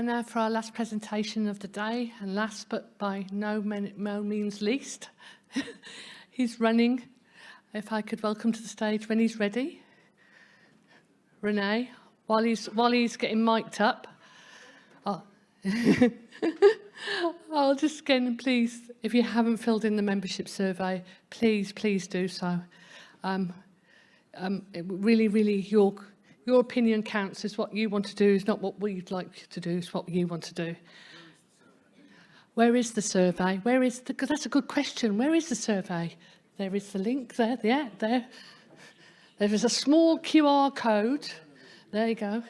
now for our last presentation of the day, and last but by no means least, he's running. If I could welcome to the stage when he's ready, Renee, while he's getting mic'd up. Oh. I'll just again, please, if you haven't filled in the membership survey, please do so. Really, your opinion counts. Is what you want to do, is not what we'd like to do, it's what you want to do. Where is the survey? That's a good question. Where is the survey? There is the link there, yeah, there. There is a small QR code. There you go.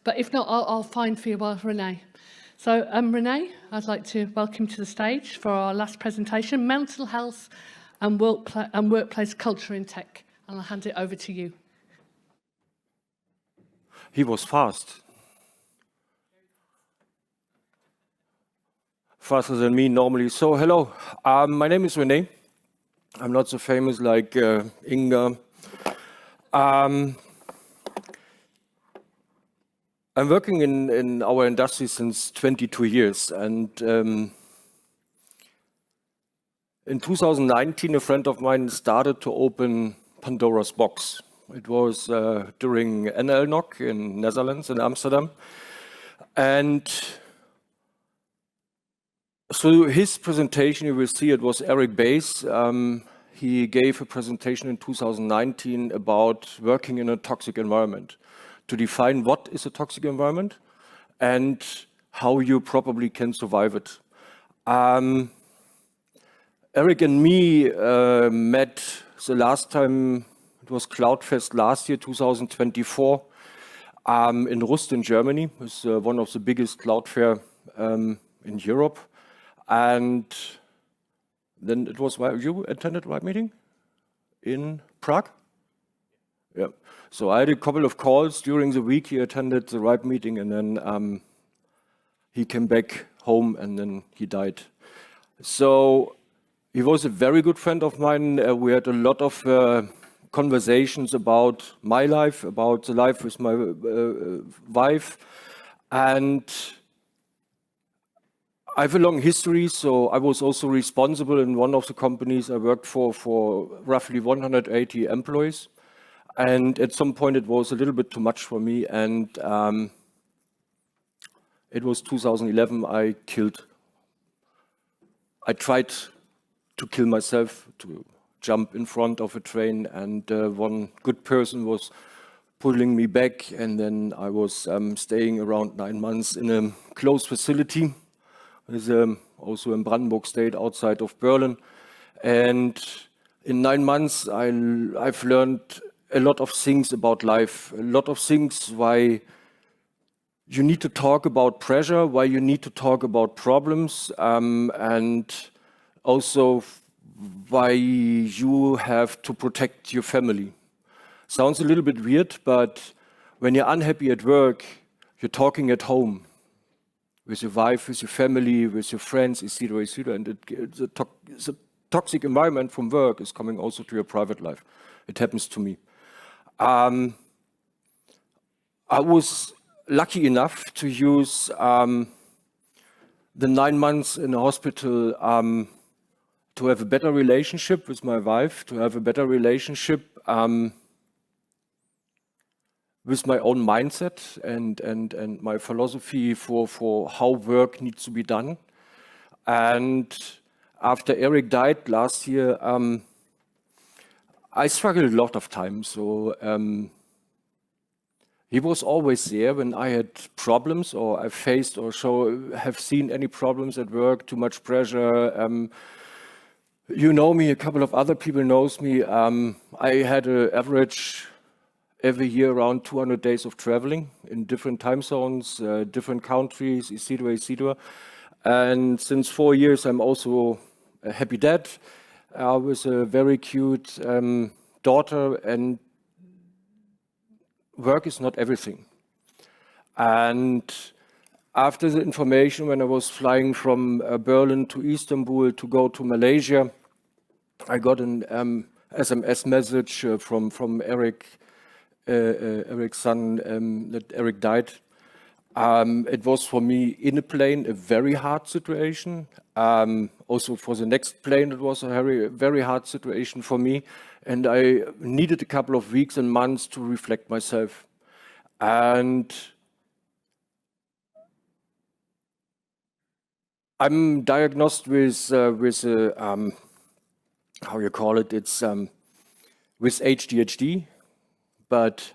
But if not, I'll find for you, Renee. So, Renee, I'd like to welcome you to the stage for our last presentation, Mental Health and Workplace Culture in Tech. And I'll hand it over to you. He was fast. Faster than me normally. So, hello. My name is Renee. I'm not so famous like Inga. I'm working in our industry since 22 years, and in 2019 a friend of mine started to open Pandora's box. It was during NLNOC in Netherlands, in Amsterdam, and so his presentation, you will see, it was Eric Bays. He gave a presentation in 2019 about working in a toxic environment, to define what is a toxic environment and how you probably can survive it. Eric and me met the last time, it was CloudFest last year, 2024, in Rust in Germany. It's one of the biggest cloud fair in Europe. And then it was, you attended the right meeting in Prague? Yeah. So I had a couple of calls during the week. He attended the RIPE meeting, and then he came back home, and then he died. So he was a very good friend of mine. We had a lot of conversations about my life, about the life with my wife, and I have a long history. So I was also responsible in one of the companies I worked for roughly 180 employees. And at some point it was a little bit too much for me, and it was 2011 I tried to kill myself, to jump in front of a train, and one good person was pulling me back, and then I was staying around 9 months in a closed facility. It's also in Brandenburg State, outside of Berlin. And in 9 months I've learned a lot of things about life, a lot of things why you need to talk about pressure, why you need to talk about problems, and also why you have to protect your family. Sounds a little bit weird, but when you're unhappy at work, you're talking at home with your wife, with your family, with your friends, etc., etc. And the toxic environment from work is coming also to your private life. It happens to me. I was lucky enough to use the 9 months in the hospital to have a better relationship with my wife, to have a better relationship with my own mindset and my philosophy for how work needs to be done. And after Eric died last year, I struggled a lot of times. So he was always there when I had problems, or I faced or have seen any problems at work, too much pressure. You know me, a couple of other people knows me. I had an average every year around 200 days of traveling in different time zones, different countries, etc., etc. And since 4 years, I'm also a happy dad with a very cute daughter, and work is not everything. And after the information, when I was flying from Berlin to Istanbul to go to Malaysia, I got an SMS message from Eric, Eric's son, that Eric died. It was for me in a plane a very hard situation. Also for the next plane, it was a very, very hard situation for me. And I needed a couple of weeks and months to reflect myself. And I'm diagnosed with how you call it? It's with ADHD, but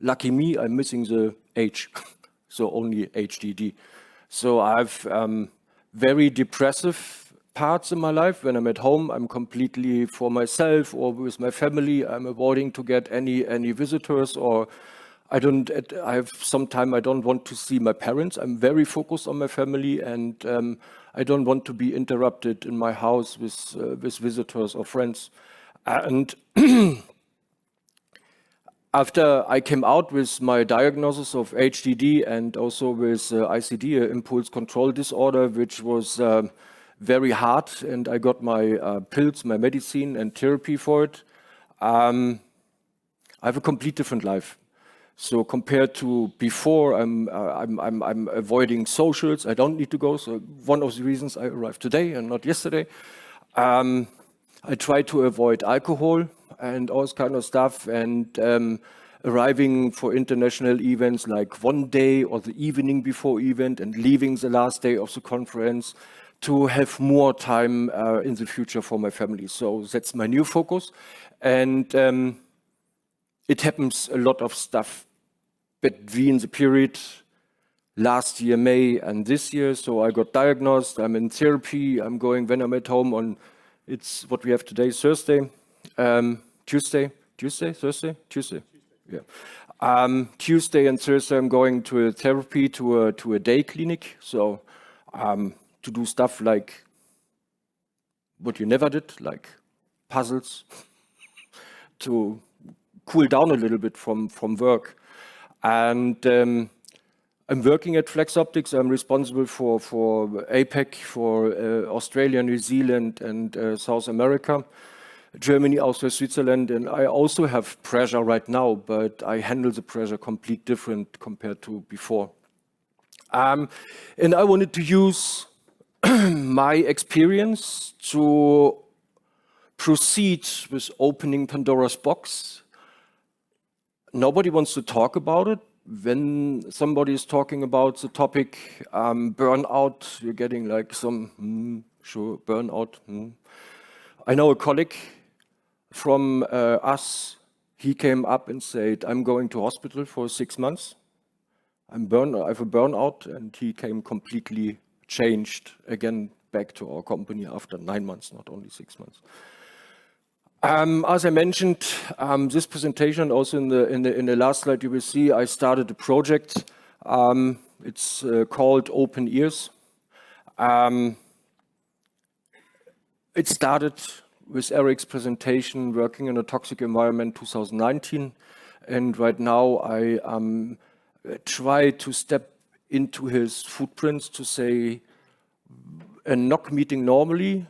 lucky me, I'm missing the H, so only HDD. So I've very depressive parts in my life. When I'm at home, I'm completely for myself or with my family. I'm avoiding to get any visitors, or I have some time I don't want to see my parents. I'm very focused on my family, and I don't want to be interrupted in my house with visitors or friends. And after I came out with my diagnosis of HDD and also with ICD, impulse control disorder, which was very hard, and I got my pills, my medicine, and therapy for it. I have a complete different life. So compared to before, I'm avoiding socials. I don't need to go. So one of the reasons I arrived today and not yesterday. I try to avoid alcohol and all this kind of stuff, and arriving for international events like one day or the evening before event and leaving the last day of the conference to have more time in the future for my family. So that's my new focus. And it happens a lot of stuff between the period last year, May, and this year. So I got diagnosed, I'm in therapy, I'm going when I'm at home on, it's what we have today, Thursday, Tuesday, yeah. Tuesday and Thursday I'm going to a therapy, to a day clinic. So to do stuff like what you never did, like puzzles, to cool down a little bit from work. And I'm working at Flex Optics. I'm responsible for APAC, for Australia, New Zealand, and South America, Germany, Austria, Switzerland. And I also have pressure right now, but I handle the pressure completely different compared to before. And I wanted to use my experience to proceed with opening Pandora's box. Nobody wants to talk about it. When somebody is talking about the topic burnout, you're getting like some, sure, burnout. I know a colleague from us, he came up and said, I'm going to hospital for 6 months. I have a burnout, and he came completely changed again back to our company after 9 months, not only 6 months. As I mentioned, this presentation, also in the last slide you will see, I started a project. It's called Open Ears. It started with Eric's presentation, working in a toxic environment 2019. And right now I try to step into his footprints to say a NOC meeting normally,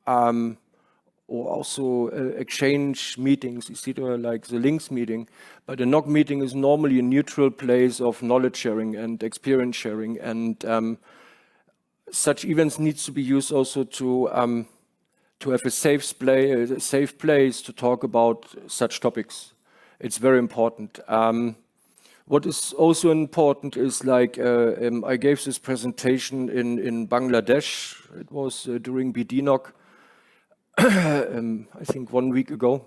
or also exchange meetings, etc., like the LINX meeting. But a NOC meeting is normally a neutral place of knowledge sharing and experience sharing. And such events needs to be used also to have a safe place to talk about such topics. It's very important. What is also important is like, I gave this presentation in Bangladesh. It was during BDNOC. I think 1 week ago,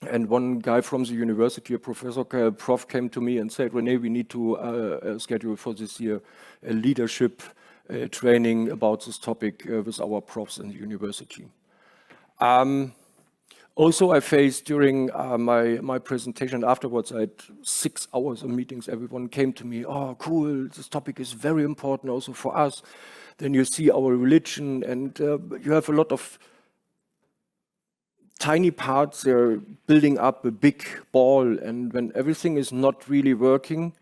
and one guy from the university, a prof came to me and said, René, we need to schedule for this year a leadership training about this topic with our profs in the university. Also, I faced during my presentation afterwards, I had 6 hours of meetings. Everyone came to me, oh, cool, this topic is very important also for us. Then you see our religion, and you have a lot of tiny parts, they're building up a big ball, and when everything is not really working,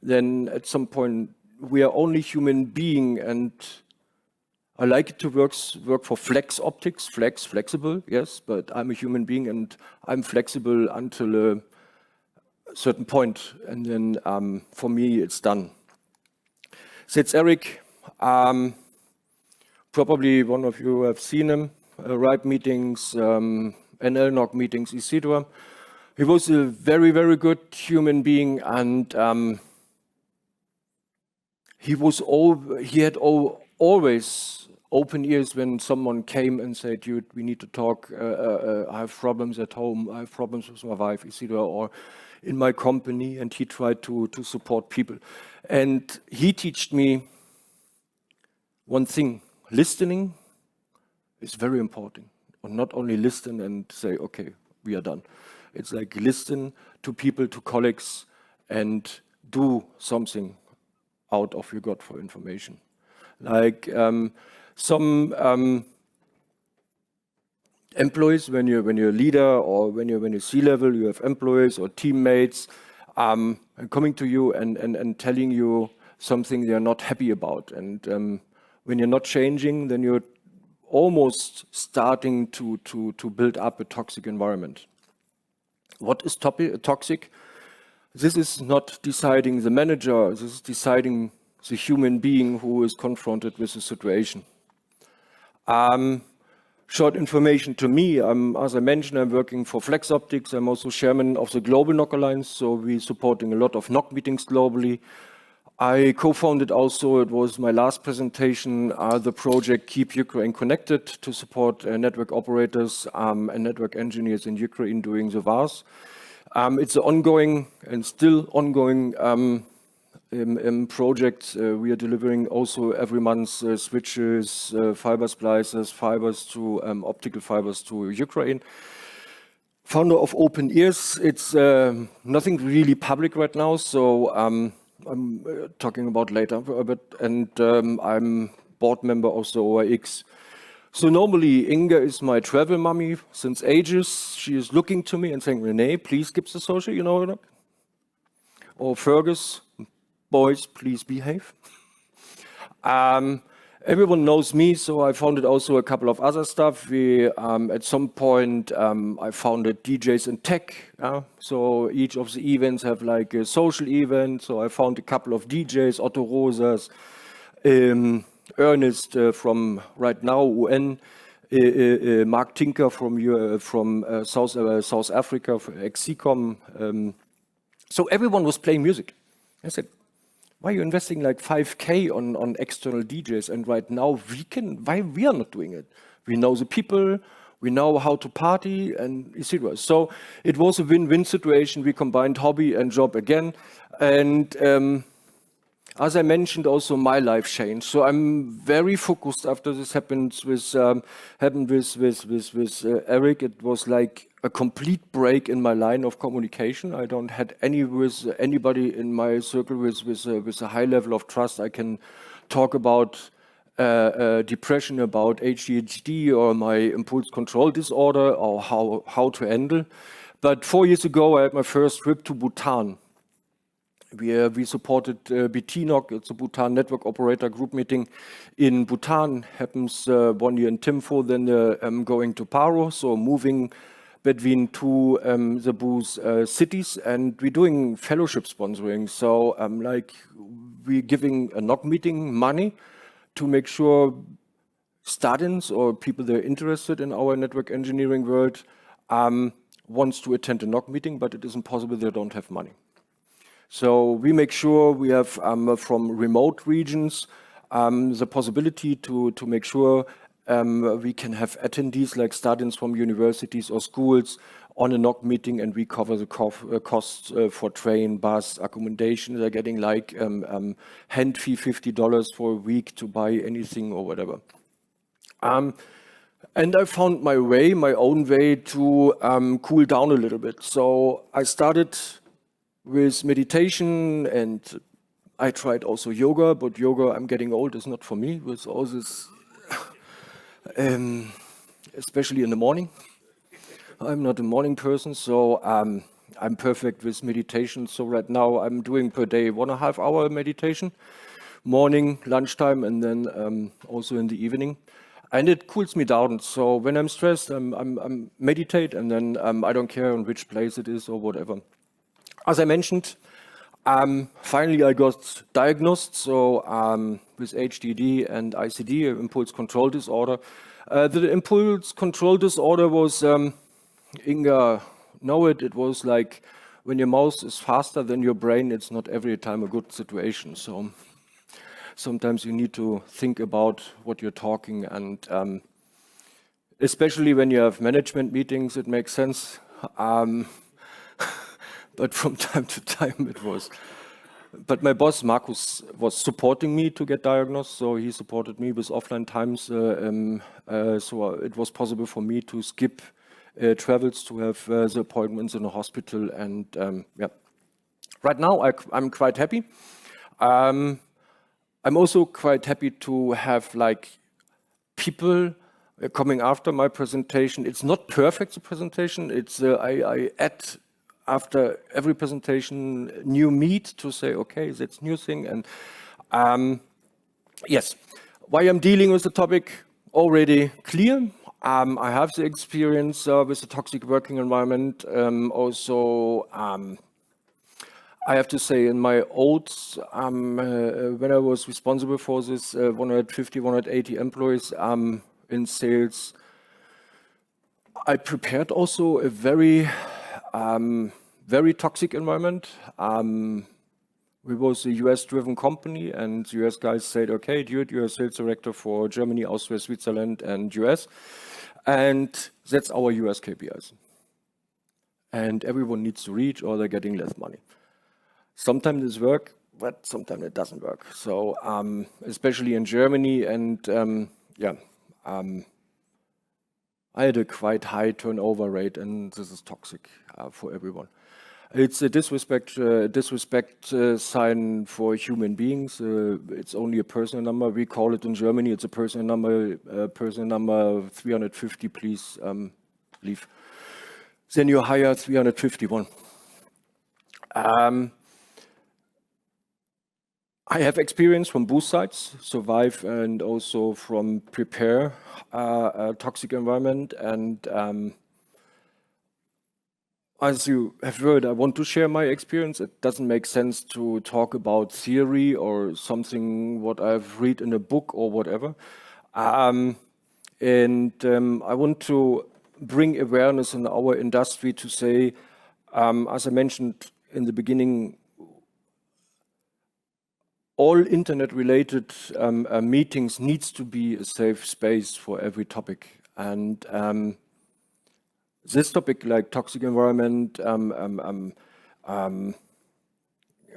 then at some point we are only human being. And I like it to work for Flex Optics, flexible, yes, but I'm a human being and I'm flexible until a certain point, and then for me it's done. sits Eric. Probably one of you have seen him, RIPE meetings, NLNOC meetings, etc. He was a very, very good human being, and he had always open ears when someone came and said, "Dude, we need to talk. I have problems at home. I have problems with my wife, etc., or in my company." And he tried to support people. And he taught me one thing: listening is very important. And not only listen and say, "Okay, we are done." It's like listen to people, to colleagues, and do something out of your gut for information. Like some employees, when you're a leader or when you're C-level, you have employees or teammates coming to you and telling you something they're not happy about. And when you're not changing, then you're almost starting to build up a toxic environment. What is toxic? This is not deciding the manager, this is deciding the human being who is confronted with the situation. Short information to me, as I mentioned, I'm working for Flex Optics. I'm also chairman of the Global NOC Alliance, so we're supporting a lot of NOC meetings globally. I co-founded also, it was my last presentation, the project Keep Ukraine Connected to support network operators and network engineers in Ukraine doing the VARs. It's an ongoing and still ongoing project. We are delivering also every month switches, fiber splices, fibers to optical fibers to Ukraine. Founder of Open Ears. It's nothing really public right now, so I'm talking about later. I'm board member of the ORX. So normally Inga is my travel mummy since ages. She is looking to me and saying, "René, please keep the social, you know." Or Fergus, "Boys, please behave." Everyone knows me, so I founded also a couple of other stuff. At some point, I founded DJs in Tech. So each of the events have like a social event. So I found a couple of DJs, Otto Rosas, Ernest from right now, UN, Mark Tinker from South Africa, ex-Ecom. So everyone was playing music. I said, "Why are you investing like 5K on external DJs? And right now why we are not doing it? We know the people, we know how to party, and etc." So it was a win-win situation. We combined hobby and job again. And as I mentioned, also my life changed. So I'm very focused after this happened with Eric. It was like a complete break in my line of communication. I don't had anybody in my circle with a high level of trust. I can talk about depression, about ADHD or my impulse control disorder or how to handle. But 4 years ago, I had my first trip to Bhutan. We supported BTNOC, it's a Bhutan Network Operator Group meeting in Bhutan. Happens 1 year in Thimphu, then going to Paro, so moving between two the booth cities, and we're doing fellowship sponsoring. So like we're giving a NOC meeting money to make sure students or people that are interested in our network engineering world wants to attend a NOC meeting, but it isn't possible, they don't have money. So we make sure we have from remote regions the possibility to make sure we can have attendees like students from universities or schools on a NOC meeting, and we cover the costs for train, bus, accommodation. They're getting like hand fee $50 for a week to buy anything or whatever. And I found my own way to cool down a little bit. So I started with meditation, and I tried also yoga, but yoga, I'm getting old, is not for me with all this, especially in the morning. I'm not a morning person, so I'm perfect with meditation. So right now I'm doing per day 1.5 hour meditation, morning, lunchtime, and then also in the evening. And it cools me down. So when I'm stressed, I'm meditate, and then I don't care on which place it is or whatever. As I mentioned, Finally, I got diagnosed, so with HDD and ICD, impulse control disorder. The impulse control disorder was, Inga know it, it was like when your mouse is faster than your brain, it's not every time a good situation. So sometimes you need to think about what you're talking, and especially when you have management meetings, it makes sense. But from time to time it was. But my boss, Markus, was supporting me to get diagnosed, so he supported me with offline times. So it was possible for me to skip travels to have the appointments in the hospital. And yeah, right now I'm quite happy. I'm also quite happy to have like people coming after my presentation. It's not perfect, the presentation. It's I add after every presentation new meat to say, okay, that's new thing. And yes, why I'm dealing with the topic already clear. I have the experience with the toxic working environment. Also, I have to say, in my old, when I was responsible for this 150, 180 employees in sales, I prepared also a very toxic environment. We was a US-driven company, and the US guys said, okay, dude, you're a sales director for Germany, Austria, Switzerland, and US. And that's our US KPIs. And everyone needs to reach, or they're getting less money. Sometimes this works, but sometimes it doesn't work. So especially in Germany, and yeah, I had a quite high turnover rate, and this is toxic for everyone. It's a disrespect sign for human beings. It's only a personal number. We call it in Germany, it's a personal number. Personal number 350, please leave. Then you hire 351. I have experience from both sides, survive and also from prepare a toxic environment. And as you have heard, I want to share my experience. It doesn't make sense to talk about theory or something what I've read in a book or whatever. I want to bring awareness in our industry to say, as I mentioned in the beginning, all internet-related meetings needs to be a safe space for every topic. And this topic, like toxic environment,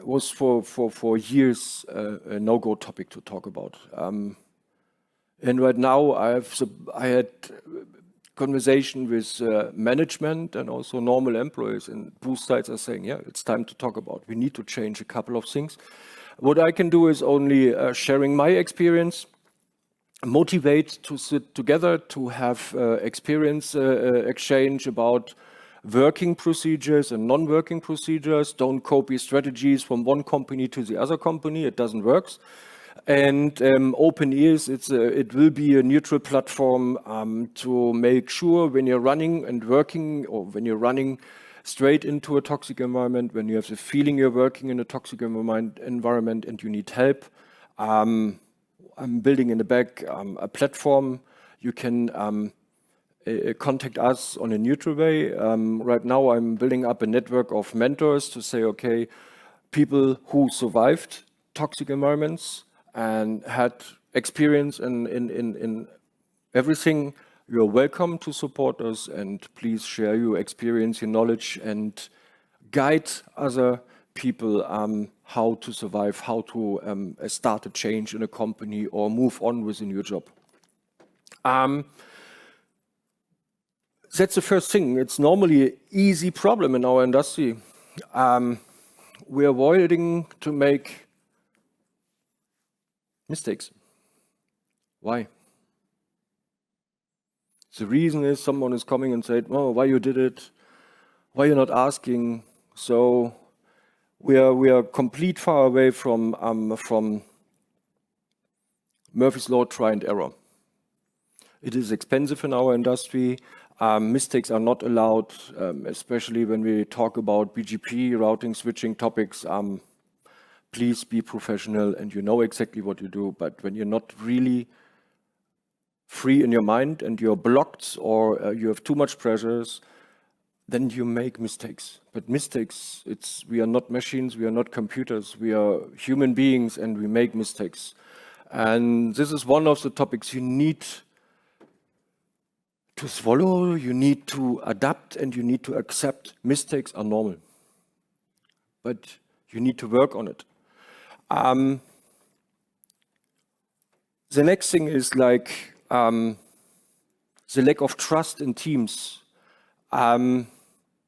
was for years a no-go topic to talk about. And right now, I had conversation with management and also normal employees, and both sides are saying, yeah, it's time to talk about. We need to change a couple of things. What I can do is only sharing my experience, motivate to sit together, to have experience exchange about working procedures and non-working procedures. Don't copy strategies from one company to the other company. It doesn't work. And open ears, it will be a neutral platform to make sure when you're running and working, or when you're running straight into a toxic environment, when you have the feeling you're working in a toxic environment and you need help. I'm building in the back a platform. You can contact us on a neutral way. Right now, I'm building up a network of mentors to say, okay, people who survived toxic environments and had experience in everything, you're welcome to support us, and please share your experience, your knowledge, and guide other people how to survive, how to start a change in a company or move on with a new job. That's the first thing. It's normally an easy problem in our industry. We're avoiding to make mistakes. Why? The reason is someone is coming and said, "Oh, why you did it? Why you're not asking?" So we are complete far away from Murphy's Law, try and error. It is expensive in our industry. Mistakes are not allowed, especially when we talk about BGP routing switching topics. please be professional and you know exactly what you do. But when you're not really free in your mind and you're blocked or you have too much pressures, then you make mistakes. But mistakes, we are not machines, we are not computers, we are human beings and we make mistakes. And this is one of the topics you need to swallow, you need to adapt, and you need to accept mistakes are normal. But you need to work on it. The next thing is like the lack of trust in teams.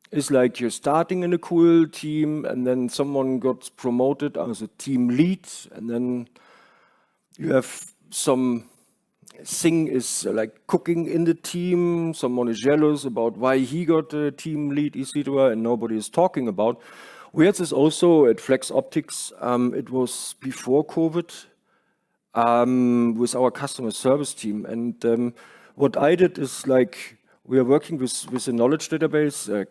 It's like you're starting in a cool team and then someone got promoted as a team lead and then you have some thing is like cooking in the team, someone is jealous about why he got a team lead, etc., and nobody is talking about. We had this also at Flex Optics, it was before COVID, with our customer service team. And what I did is like, we are working with a knowledge database,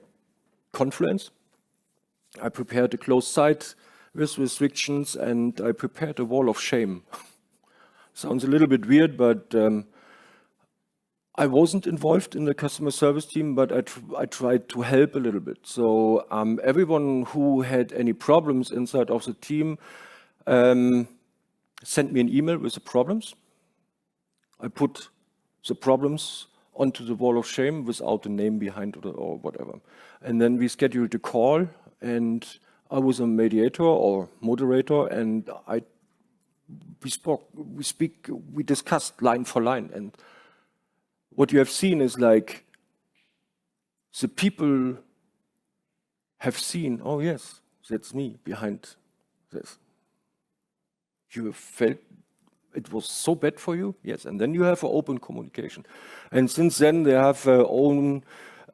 Confluence. I prepared a closed site with restrictions and I prepared a wall of shame. Sounds a little bit weird, but I wasn't involved in the customer service team, but I tried to help a little bit. So everyone who had any problems inside of the team sent me an email with the problems. I put the problems onto the wall of shame without a name behind it or whatever. And then we scheduled a call and I was a mediator or moderator and we discussed line for line. And what you have seen is like the people have seen, oh yes, that's me behind this. You have felt it was so bad for you? Yes, and then you have open communication. And since then, they have their own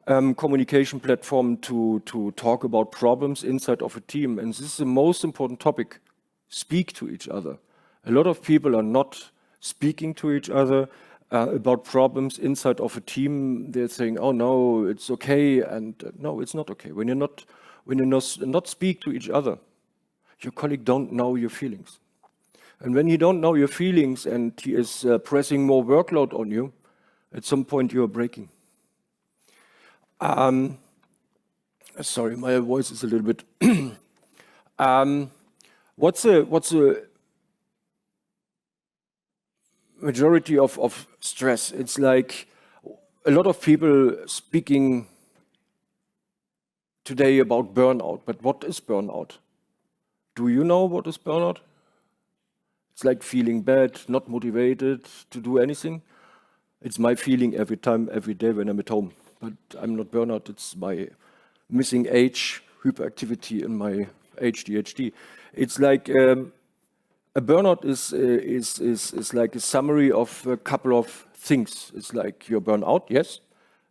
communication platform to talk about problems inside of a team. And this is the most important topic, speak to each other. A lot of people are not speaking to each other about problems inside of a team. They're saying, oh no, it's okay. And no, it's not okay. When you not speak to each other, your colleague don't know your feelings. And when he don't know your feelings and he is pressing more workload on you, at some point you are breaking. Sorry, my voice is a little bit. What's the majority of stress? It's like a lot of people speaking today about burnout. But what is burnout? Do you know what is burnout? It's like feeling bad, not motivated to do anything. It's my feeling every time, every day when I'm at home. But I'm not burnout, it's my missing age, hyperactivity in my ADHD. It's like a burnout is like a summary of a couple of things. It's like you're burnt out, yes.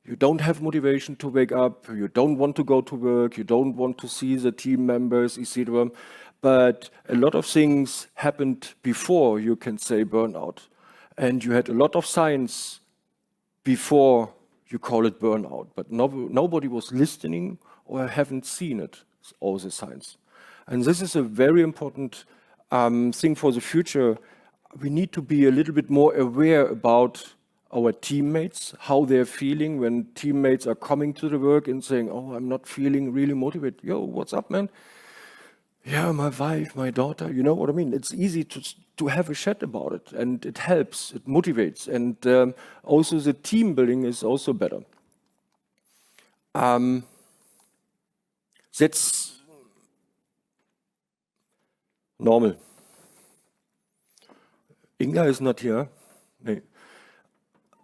You don't have motivation to wake up, you don't want to go to work, you don't want to see the team members, etc. But a lot of things happened before you can say burnout. And you had a lot of signs before you call it burnout. But nobody was listening or haven't seen it, all the signs. And this is a very important thing for the future. We need to be a little bit more aware about our teammates, how they're feeling when teammates are coming to the work and saying, oh, I'm not feeling really motivated. Yo, what's up, man? Yeah, my wife, my daughter, you know what I mean? It's easy to have a chat about it, and it helps, it motivates, and also the team building is also better. That's normal. Inga is not here. No.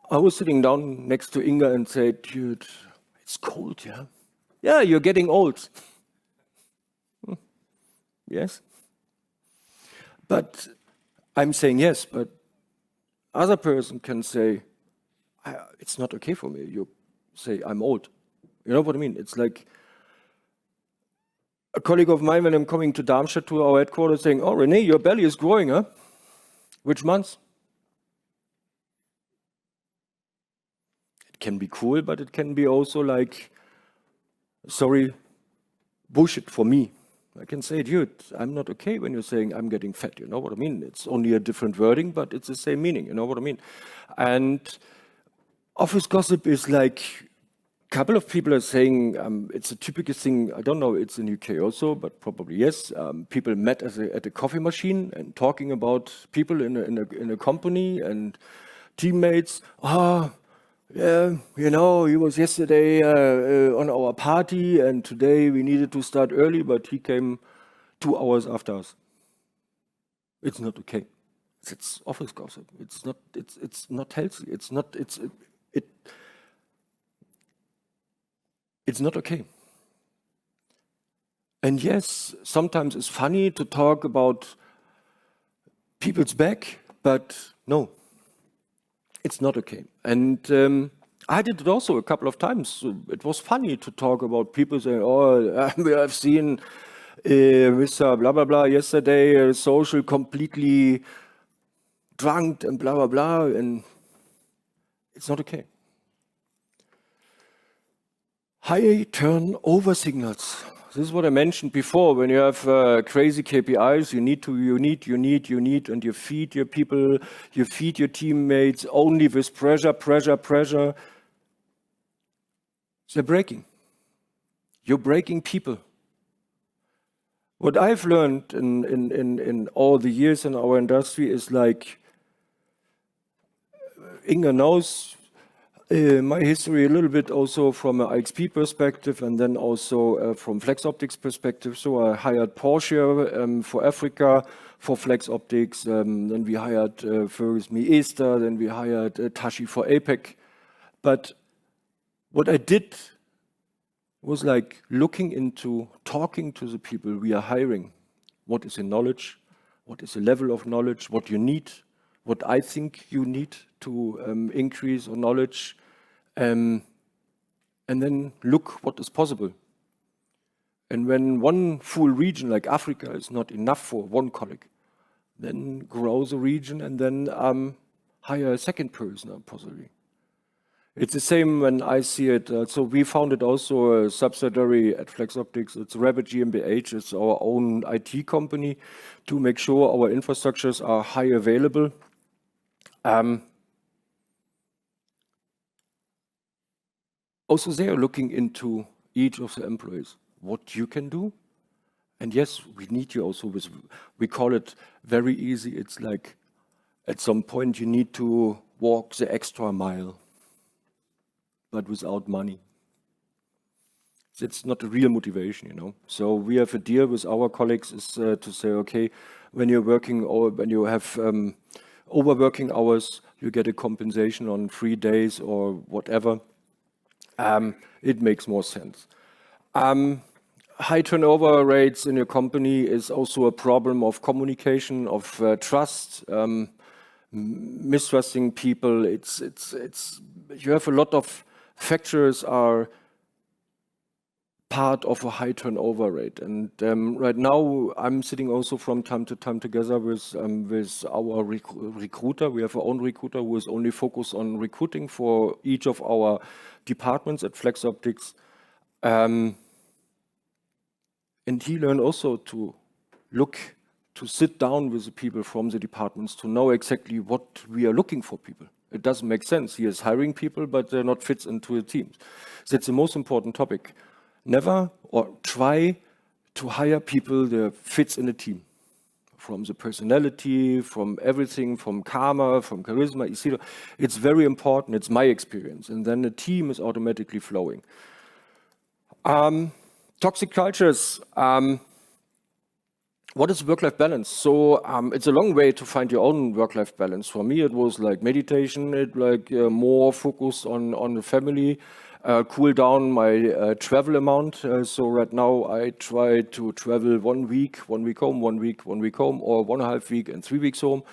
I was sitting down next to Inga and said, dude, it's cold, yeah? Yeah, you're getting old. Yes. But I'm saying yes, but other person can say, it's not okay for me. You say, I'm old. You know what I mean? It's like a colleague of mine when I'm coming to Darmstadt to our headquarters saying, oh, René, your belly is growing, huh? Which month? It can be cool, but it can be also like, sorry, bullshit for me. I can say, dude, I'm not okay when you're saying I'm getting fat. You know what I mean? It's only a different wording, but it's the same meaning. You know what I mean? And office gossip is like, a couple of people are saying it's a typical thing. I don't know, it's in UK also, but probably yes. People met at a coffee machine and talking about people in a company and teammates. Yeah, you know, he was yesterday on our party, and today we needed to start early, but he came 2 hours after us. It's not okay. It's office gossip. It's not. It's not healthy. It's not. It's not okay. And yes, sometimes it's funny to talk about people's back, but no, it's not okay. And I did it also a couple of times. So it was funny to talk about people saying, oh, we have seen Mr. blah, blah, blah yesterday, social completely drunk and blah, blah, blah. And it's not okay. High turnover signals. This is what I mentioned before. When you have crazy KPIs, you need, and you feed your people, you feed your teammates only with pressure. They're breaking. You're breaking people. What I've learned in all the years in our industry is like, Inga knows my history a little bit also from an IXP perspective and then also from Flex Optics perspective. So I hired Porsche for Africa for Flex Optics. Then we hired first Miesta, then we hired Tashi for APEC. But what I did was like looking into talking to the people we are hiring. What is the knowledge? What is the level of knowledge? What you need? What I think you need to increase your knowledge, and then look what is possible. And when one full region like Africa is not enough for one colleague, then grow the region and then hire a second person possibly. It's the same when I see it. So we founded also a subsidiary at Flex Optics. It's Rabbit GmbH. It's our own IT company to make sure our infrastructures are high available. Also, they are looking into each of the employees, what you can do. And yes, we need you also with, we call it very easy. It's like at some point you need to walk the extra mile, but without money. It's not a real motivation, you know. So we have a deal with our colleagues is to say, okay, when you're working or when you have overworking hours, you get a compensation on 3 days or whatever. It makes more sense. High turnover rates in your company is also a problem of communication, of trust, mistrusting people. You have a lot of factors are part of a high turnover rate. And right now, I'm sitting also from time to time together with our recruiter. We have our own recruiter who is only focused on recruiting for each of our departments at Flex Optics. And he learned also to sit down with the people from the departments to know exactly what we are looking for people. It doesn't make sense. He is hiring people, but they're not fits into the teams. That's the most important topic. Never or try to hire people that fits in a team. From the personality, from everything, from karma, from charisma, etc. It's very important. It's my experience. And then the team is automatically flowing. Toxic cultures. What is work-life balance? So it's a long way to find your own work-life balance. For me, it was like meditation, more focus on the family, cool down my travel amount. So right now I try to travel 1 week home, 1 week home, or 1.5 weeks and 3 weeks home.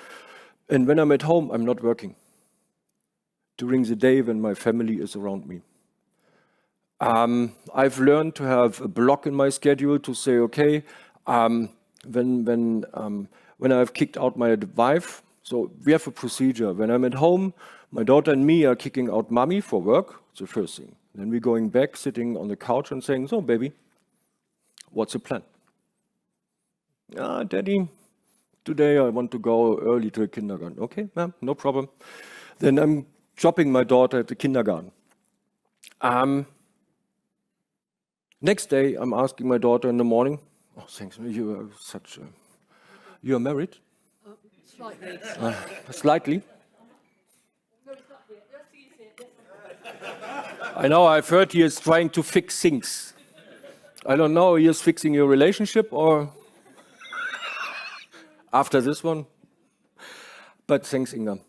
And when I'm at home, I'm not working. During the day when my family is around me. I've learned to have a block in my schedule to say, okay, when I've kicked out my wife, so we have a procedure. When I'm at home, my daughter and me are kicking out mommy for work. It's the first thing. Then we're going back, sitting on the couch and saying, so baby, what's the plan? Daddy, today I want to go early to the kindergarten. Okay, ma'am, no problem. Then I'm dropping my daughter at the kindergarten. Next day, I'm asking my daughter in the morning, oh, thanks, you are such a, you are married? Slightly. Slightly. I know, I've heard he is trying to fix things. I don't know, he is fixing your relationship or after this one. But thanks, Inga.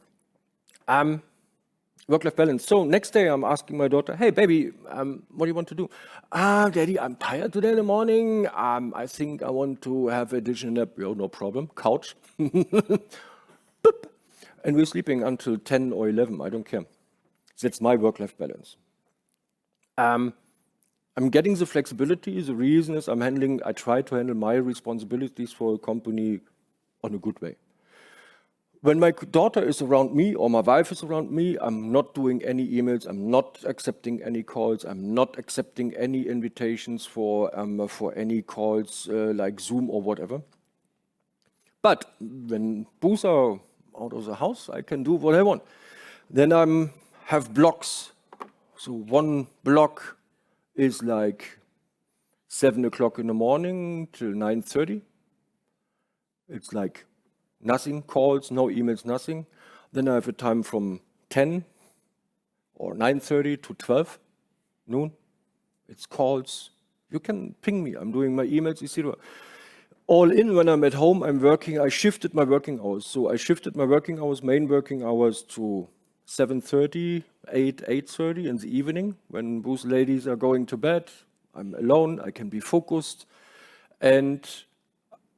Work-life balance. So next day I'm asking my daughter, hey, baby, what do you want to do? Daddy, I'm tired today in the morning. I think I want to have a additional nap. Oh, no problem. Couch. Boop. And we're sleeping until 10 or 11. I don't care. That's my work-life balance. I'm getting the flexibility. The reason is I try to handle my responsibilities for a company on a good way. When my daughter is around me or my wife is around me, I'm not doing any emails, I'm not accepting any calls, I'm not accepting any invitations for any calls like Zoom or whatever. But when both are out of the house, I can do what I want. Then I have blocks. So one block is like 7 o'clock in the morning till 9:30. It's like nothing, calls, no emails, nothing. Then I have a time from 10 or 9:30 to 12 noon. It's calls. You can ping me. I'm doing my emails, etc. All in, when I'm at home, I'm working. I shifted my working hours. So I shifted my working hours, main working hours to 7:30, 8:30 in the evening when both ladies are going to bed. I'm alone. I can be focused. And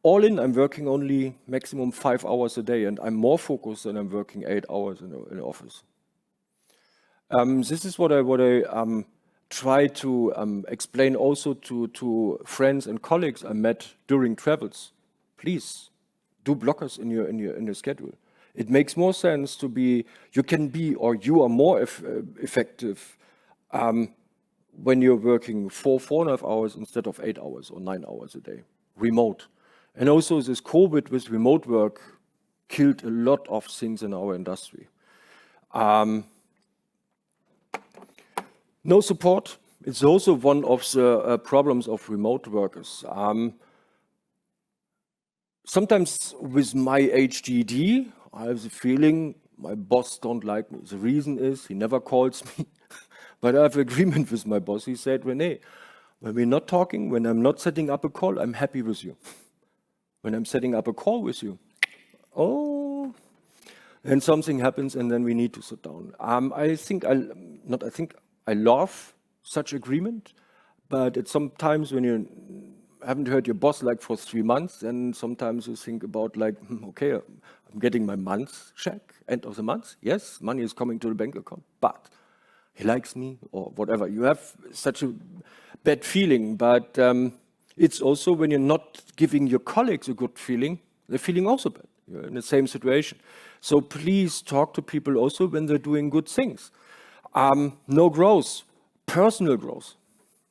all in, I'm working only maximum 5 hours a day, and I'm more focused than I'm working 8 hours in the office. This is what I try to explain also to friends and colleagues I met during travels. Please do blockers in your schedule. It makes more sense to be. You can be, or you are more effective when you're working 4.5 hours instead of 8 hours or 9 hours a day, remote. And also this COVID with remote work killed a lot of things in our industry. No support. It's also one of the problems of remote workers. Sometimes with my HDD, I have the feeling my boss don't like me. The reason is he never calls me, but I have agreement with my boss. He said, René, when we're not talking, when I'm not setting up a call, I'm happy with you. When I'm setting up a call with you, oh, and something happens and then we need to sit down. I love such agreement, but it's sometimes when you haven't heard your boss like for 3 months, and sometimes you think about like, okay, I'm getting my month's check, end of the month. Yes, money is coming to the bank account, but he likes me or whatever. You have such a bad feeling, but it's also when you're not giving your colleagues a good feeling, they're feeling also bad. You're in the same situation. So please talk to people also when they're doing good things. No growth, personal growth.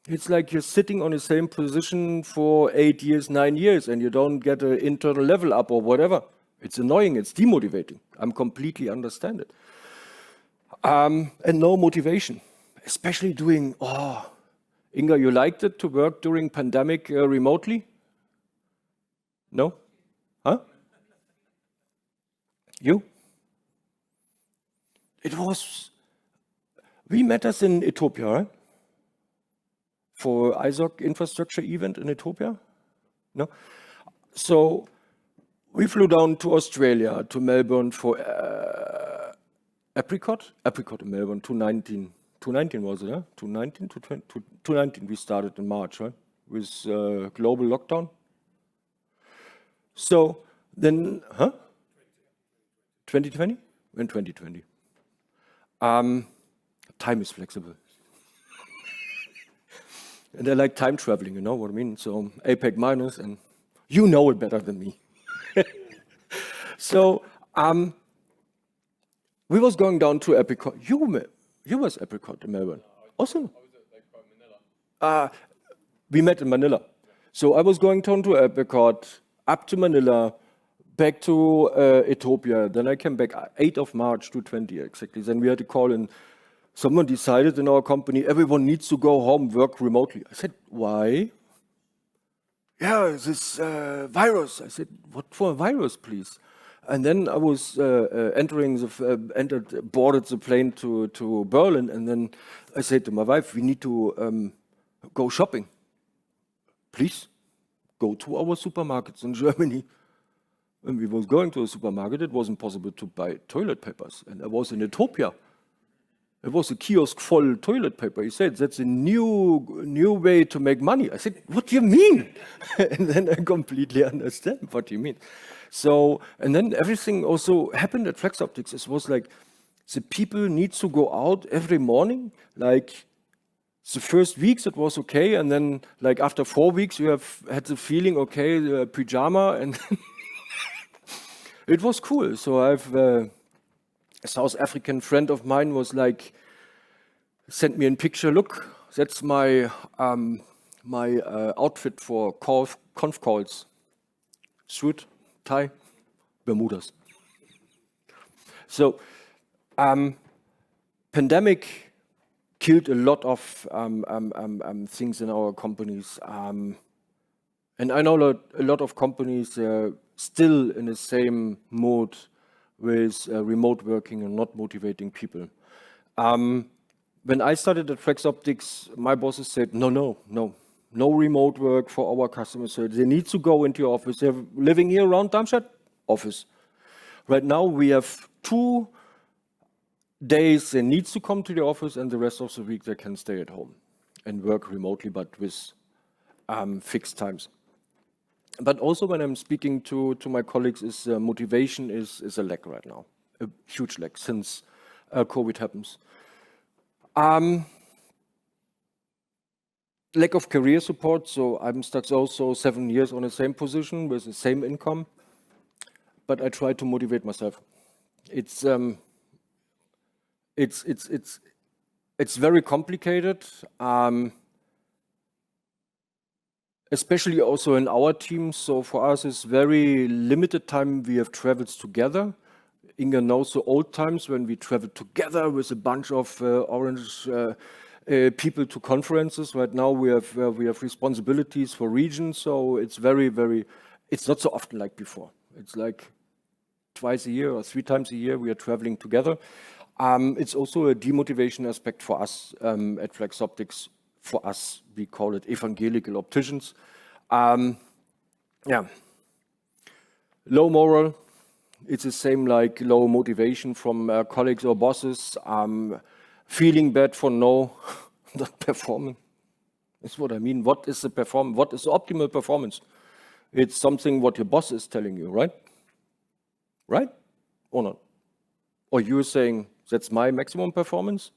It's like you're sitting on the same position for 8 years, 9 years, and you don't get an internal level up or whatever. It's annoying, it's demotivating. I'm completely understand it. And no motivation, especially doing, Inga, you liked it to work during pandemic remotely? No? Huh? You? We met us in Ethiopia, right? For ISOC infrastructure event in Ethiopia? No? So we flew down to Australia, to Melbourne for Apricot in Melbourne, 2019. 2019 was it, yeah? 2019 to 2019 we started in March, right? With global lockdown. So then, 2020? In 2020. Time is flexible. And I like time traveling, you know what I mean? So APEC minus, and you know it better than me. So we was going down to Apricot. You was Apricot in Melbourne. Also? I was at Manila. We met in Manila. So I was going down to Apricot. up to Manila, back to Ethiopia. Then I came back 8th of March to 20 exactly. Then we had a call and someone decided in our company, everyone needs to go home, work remotely. I said, why? Yeah, this virus. I said, what for a virus, please? And then I was boarded the plane to Berlin. And then I said to my wife, we need to go shopping. Please go to our supermarkets in Germany. When we was going to a supermarket, it wasn't possible to buy toilet papers. And I was in Ethiopia. It was a kiosk full of toilet paper. He said, that's a new way to make money. I said, what do you mean? And then I completely understand what you mean. So, and then everything also happened at Flex Optics. It was like the people need to go out every morning. Like the first weeks it was okay. And then like after 4 weeks, you have had the feeling, okay, pyjama. And it was cool. So I've... a South African friend of mine was like, sent me a picture. Look, that's my outfit for conf calls: suit, tie, Bermudas. So, pandemic killed a lot of things in our companies, and I know a lot of companies are still in the same mode with remote working and not motivating people. When I started at Flex Optics, my bosses said, no remote work for our customers. So they need to go into your office. They're living here around Darmstadt, office. Right now we have 2 days they need to come to the office, and the rest of the week they can stay at home and work remotely, but with fixed times. But also when I'm speaking to my colleagues, is motivation is a lack right now, a huge lack since COVID happens. Lack of career support. So I'm stuck also 7 years on the same position with the same income, but I try to motivate myself. It's very complicated. Especially also in our team. So for us, it's very limited time we have traveled together. Inga knows the old times when we traveled together with a bunch of orange people to conferences. Right now we have responsibilities for regions, so it's it's not so often like before. It's like twice a year or 3 times a year we are traveling together. It's also a demotivation aspect for us at Flex Optics. For us, we call it evangelical opticians. Yeah, low moral. It's the same like low motivation from colleagues or bosses. Feeling bad for not performing. That's what I mean. What is the performance? What is the optimal performance? It's something what your boss is telling you, right? Right or not? Or you're saying that's my maximum performance?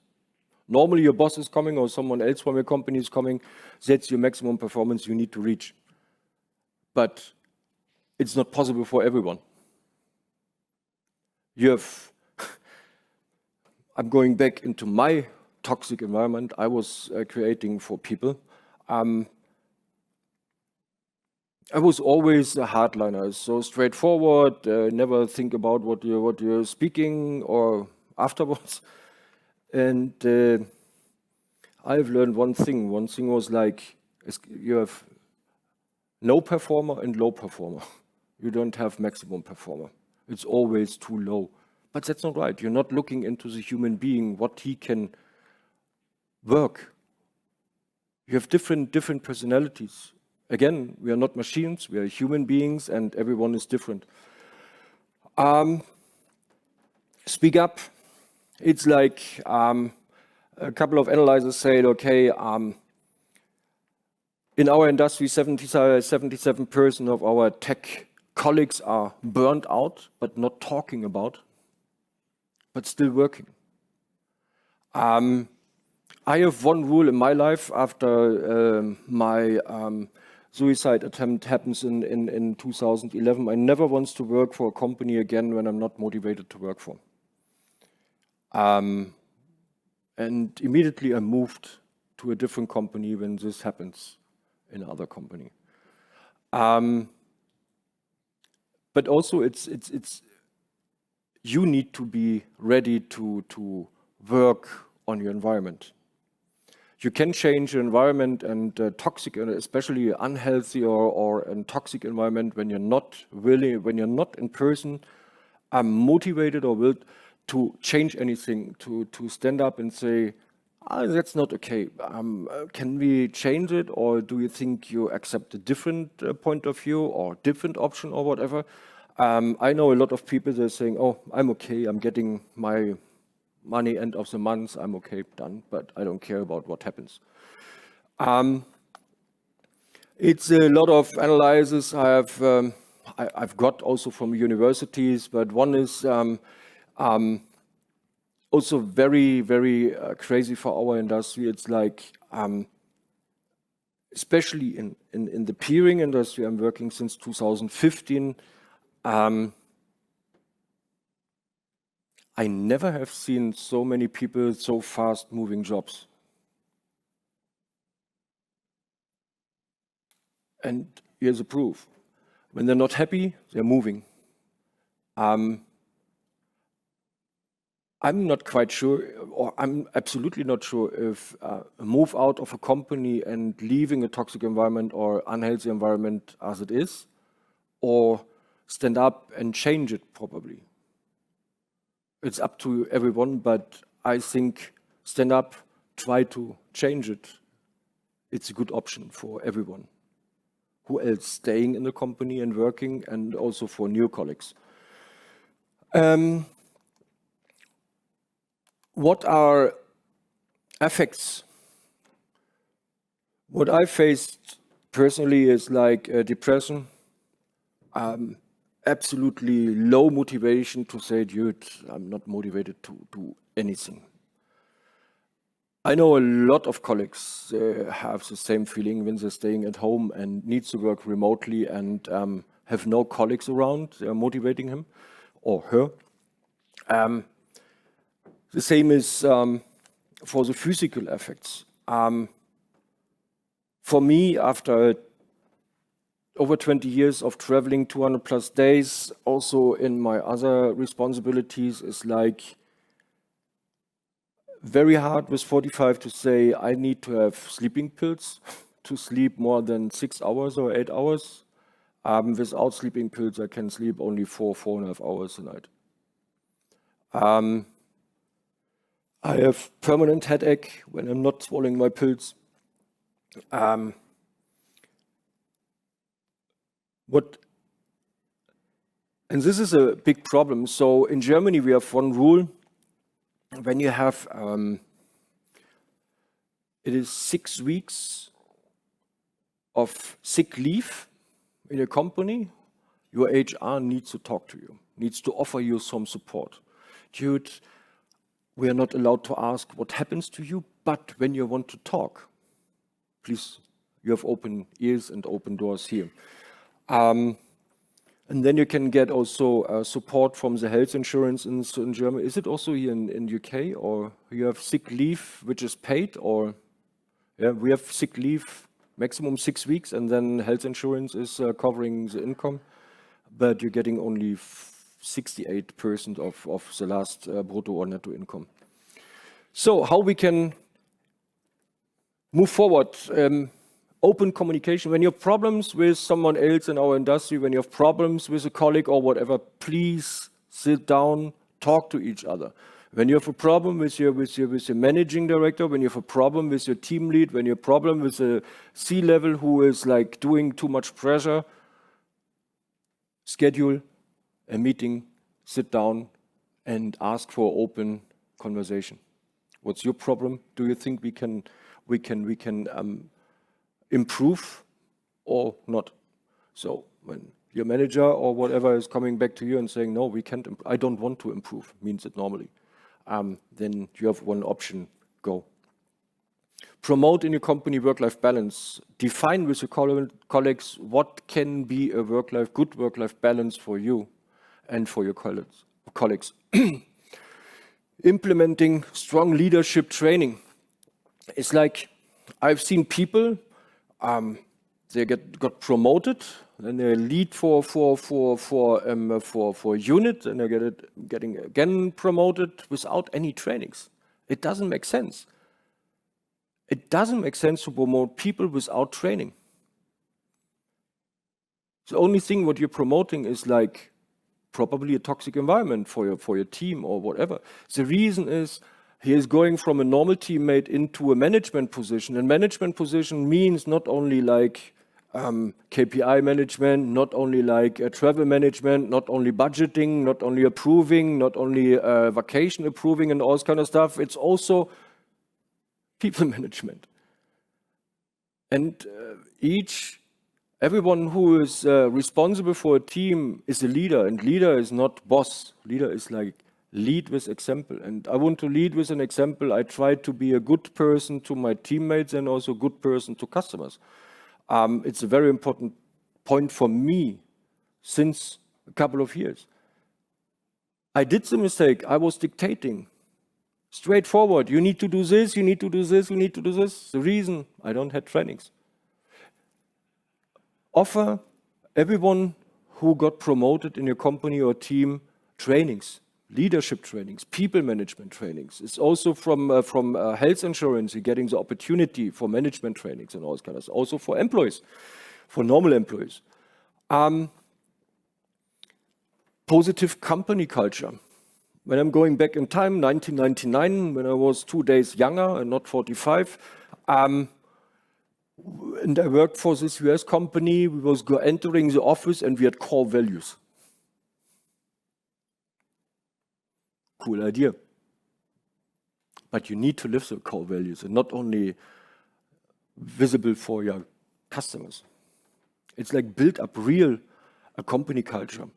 Normally your boss is coming or someone else from your company is coming, that's your maximum performance you need to reach. But it's not possible for everyone. I'm going back into my toxic environment I was creating for people. I was always a hardliner, so straightforward, never think about what you're speaking or afterwards. And I've learned one thing. One thing was like, you have no performer and low performer. You don't have maximum performer. It's always too low. But that's not right. You're not looking into the human being, what he can work. You have different personalities. Again, we are not machines. We are human beings, and everyone is different. Speak up. It's like a couple of analyzers said, okay, in our industry, 77% of our tech colleagues are burnt out, but not talking about, but still working. I have one rule in my life after my suicide attempt happens in 2011. I never want to work for a company again when I'm not motivated to work for. And immediately I moved to a different company when this happens in another company. but also it's you need to be ready to work on your environment. You can change your environment, and toxic, especially unhealthy or a toxic environment, when you're not in person, motivated or will to change anything, to stand up and say, that's not okay. Can we change it, or do you think you accept a different point of view or different option or whatever? I know a lot of people that are saying, oh, I'm okay, I'm getting my money end of the month, I'm okay, done, but I don't care about what happens. It's a lot of analysis I've got also from universities, but one is also very, very crazy for our industry. It's like, especially in the peering industry, I'm working since 2015. I never have seen so many people so fast moving jobs. And here's the proof. When they're not happy, they're moving. I'm not quite sure, or I'm absolutely not sure if a move out of a company and leaving a toxic environment or unhealthy environment as it is, or stand up and change it probably. It's up to everyone, but I think stand up, try to change it. It's a good option for everyone. Who else staying in the company and working, and also for new colleagues. What are effects? What I faced personally is like depression, absolutely low motivation to say, dude, I'm not motivated to do anything. I know a lot of colleagues have the same feeling when they're staying at home and need to work remotely and have no colleagues around. They're motivating him or her. The same is for the physical effects. For me, after over 20 years of traveling 200 plus days, also in my other responsibilities, is like very hard with 45 to say I need to have sleeping pills to sleep more than 6 hours or 8 hours. Without sleeping pills, I can sleep only 4.5 hours a night. I have permanent headache when I'm not swallowing my pills. And this is a big problem. So in Germany, we have one rule. When you have, it is 6 weeks of sick leave in a company, your HR needs to talk to you, needs to offer you some support. Dude, we are not allowed to ask what happens to you, but when you want to talk, please, you have open ears and open doors here. And then you can get also support from the health insurance in Germany. Is it also here in UK, or you have sick leave which is paid, or yeah, we have sick leave maximum 6 weeks, and then health insurance is covering the income, but you're getting only 68% of the last brutto or netto income. So how we can move forward? Open communication. When you have problems with someone else in our industry, when you have problems with a colleague or whatever, please sit down, talk to each other. When you have a problem with your managing director, when you have a problem with your team lead, when you have a problem with a C-level who is like doing too much pressure, schedule a meeting, sit down and ask for open conversation. What's your problem? Do you think we can improve or not? So when your manager or whatever is coming back to you and saying, no, we can't, I don't want to improve, means it normally, then you have one option, go. Promote in your company work-life balance. Define with your colleagues what can be a good work-life balance for you and for your colleagues. Implementing strong leadership training. It's like, I've seen people, they got promoted, and they lead for unit, and they're getting again promoted without any trainings. It doesn't make sense. It doesn't make sense to promote people without training. The only thing what you're promoting is like probably a toxic environment for your team or whatever. The reason is he is going from a normal teammate into a management position, and management position means not only like KPI management, not only like travel management, not only budgeting, not only approving, not only vacation approving and all this kind of stuff. It's also people management. And everyone who is responsible for a team is a leader, and leader is not boss. Leader is like lead with example. And I want to lead with an example. I try to be a good person to my teammates and also a good person to customers. It's a very important point for me since a couple of years. I did the mistake. I was dictating. Straightforward. You need to do this, you need to do this, you need to do this. The reason I don't have trainings. Offer everyone who got promoted in your company or team trainings, leadership trainings, people management trainings. It's also from health insurance, you're getting the opportunity for management trainings and all this kind of stuff. Also for employees, for normal employees. Positive company culture. When I'm going back in time, 1999, when I was 2 days younger and not 45, and I worked for this US company, we was entering the office and we had core values. Cool idea. But you need to live the core values and not only visible for your customers. It's like build up a company culture.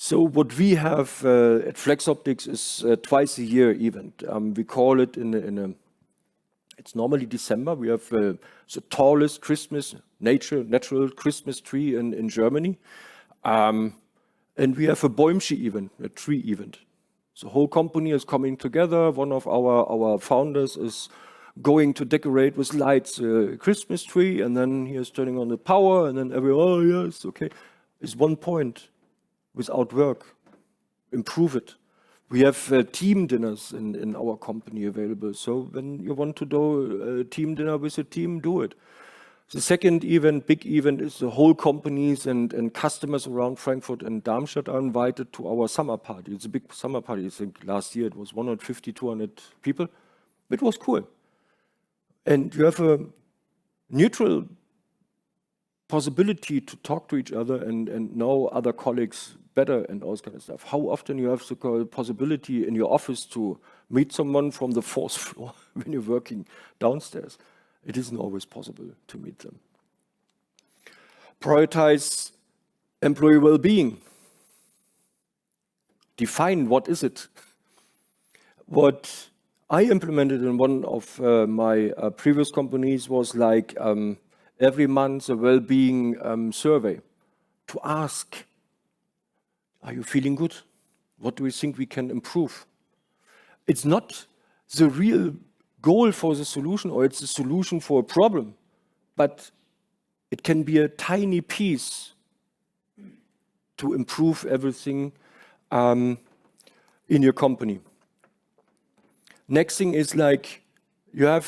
So what we have at Flex Optics is twice a year event. We call it it's normally December. We have the tallest natural Christmas tree in Germany. And we have a Bäumchen event, a tree event. The whole company is coming together. One of our founders is going to decorate with lights a Christmas tree, and then he is turning on the power, and then everyone, oh yes, okay. It's 1 point. Without work, improve it. We have team dinners in our company available. So when you want to do a team dinner with a team, do it. The second event, big event, is the whole companies and customers around Frankfurt and Darmstadt are invited to our summer party. It's a big summer party. I think last year it was 150, 200 people. It was cool. And you have a neutral possibility to talk to each other and know other colleagues better and all this kind of stuff. How often you have the possibility in your office to meet someone from the 4th floor when you're working downstairs? It isn't always possible to meet them. Prioritize employee well-being. Define what is it. What I implemented in one of my previous companies was like every month a well-being survey to ask, are you feeling good? What do we think we can improve? It's not the real goal for the solution, or it's a solution for a problem, but it can be a tiny piece to improve everything in your company. Next thing is like you're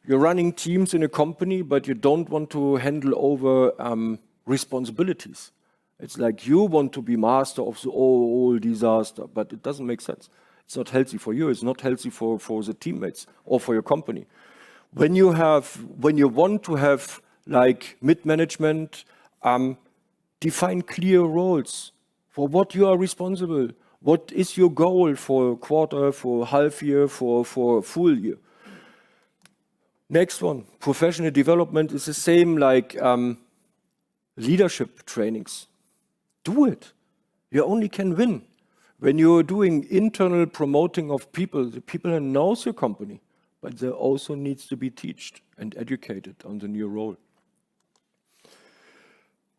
running teams in a company, but you don't want to handle over responsibilities. It's like you want to be master of the whole disaster, but it doesn't make sense. It's not healthy for you. It's not healthy for the teammates or for your company. When you want to have like mid-management, define clear roles for what you are responsible. What is your goal for a quarter, for half year, for full year? Next one, professional development is the same like leadership trainings. Do it. You only can win. When you're doing internal promoting of people, the people knows your company, but they also needs to be taught and educated on the new role.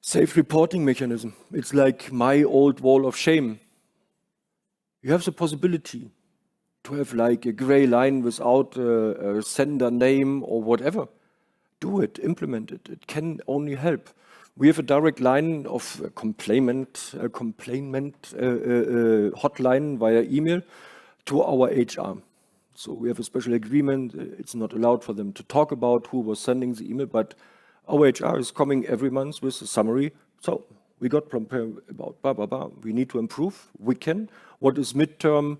Safe reporting mechanism. It's like my old wall of shame. You have the possibility to have like a gray line without a sender name or whatever. do it, implement it. It can only help. We have a direct line of complainant hotline via email to our HR. So we have a special agreement. It's not allowed for them to talk about who was sending the email, but our HR is coming every month with a summary. So we got prepared about blah, blah, blah. We need to improve. We can. What is midterm,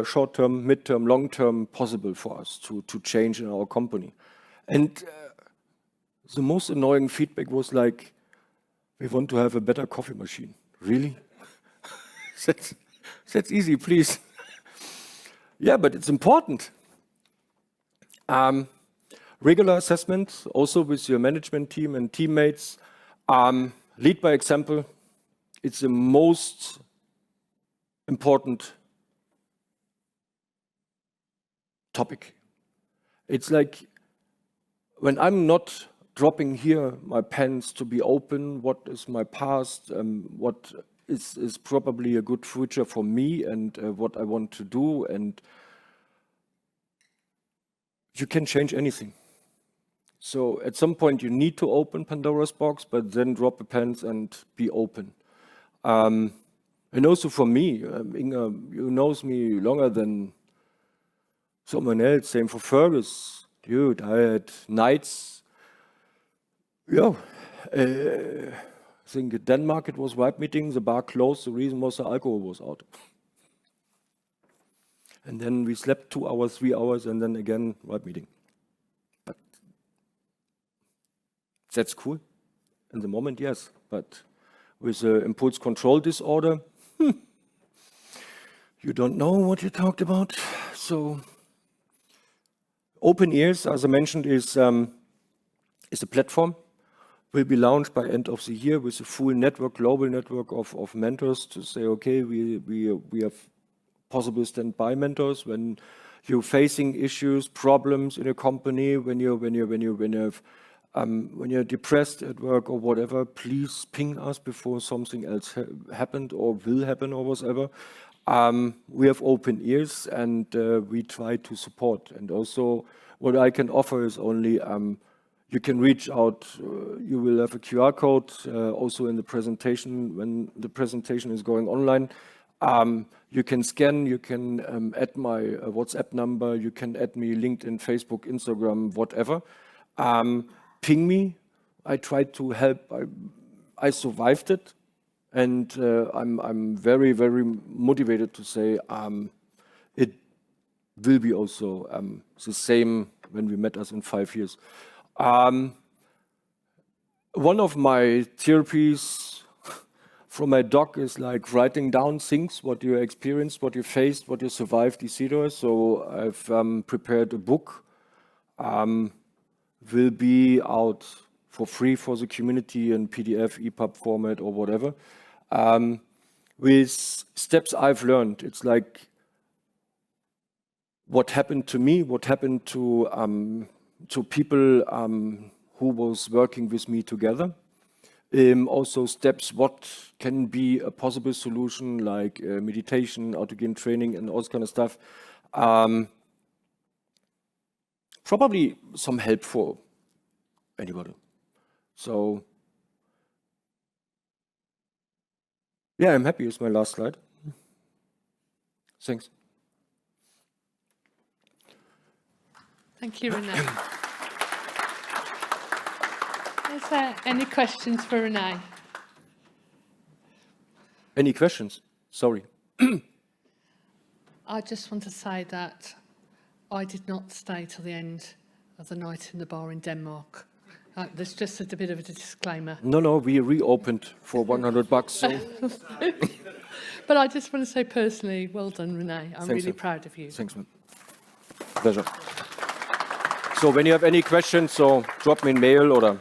short-term, midterm, long-term possible for us to change in our company? And the most annoying feedback was like, we want to have a better coffee machine. Really? That's easy, please. Yeah, but it's important. Regular assessment, also with your management team and teammates. Lead by example. It's the most important topic. It's like when I'm not dropping here my pens to be open, what is my past, what is probably a good future for me and what I want to do, and you can change anything. So at some point you need to open Pandora's box, but then drop the pens and be open. And also for me, Inga, you knows me longer than someone else, same for Fergus. Dude, I had nights, I think in Denmark it was wipe meeting, the bar closed, the reason was the alcohol was out. And then we slept 2 hours, 3 hours, and then again, wipe meeting. But that's cool. In the moment, yes. But with impulse control disorder, you don't know what you talked about. So Open Ears, as I mentioned, is a platform. Will be launched by end of the year with a full network, global network of mentors to say, okay, we have possible standby mentors when you're facing issues, problems in a company, when you're depressed at work or whatever. Please ping us before something else happened or will happen or whatever. We have Open Ears and we try to support. And also, what I can offer is only. You can reach out, you will have a QR code also in the presentation when the presentation is going online. You can scan, you can add my WhatsApp number, you can add me LinkedIn, Facebook, Instagram, whatever. Ping me. I tried to help. I survived it. And I'm very, very motivated to say it will be also the same when we met us in 5 years. One of my therapies from my doc is like writing down things, what you experienced, what you faced, what you survived, etc. So I've prepared a book, will be out for free for the community in PDF, EPUB format or whatever, with steps I've learned. It's like what happened to me, what happened to people who was working with me together. Also steps, what can be a possible solution like meditation, autogen training and all this kind of stuff. Probably some help for anybody. So, yeah, I'm happy. It's my last slide. Thanks. Thank you, Renee. Is there any questions for Renee? Any questions? Sorry. I just want to say that I did not stay till the end of the night in the bar in Denmark. There's just a bit of a disclaimer. No, we reopened for $100. So. But I just want to say personally, well done, Renee. I'm really proud of you. Thanks, man. Pleasure. So when you have any questions, so drop me a mail or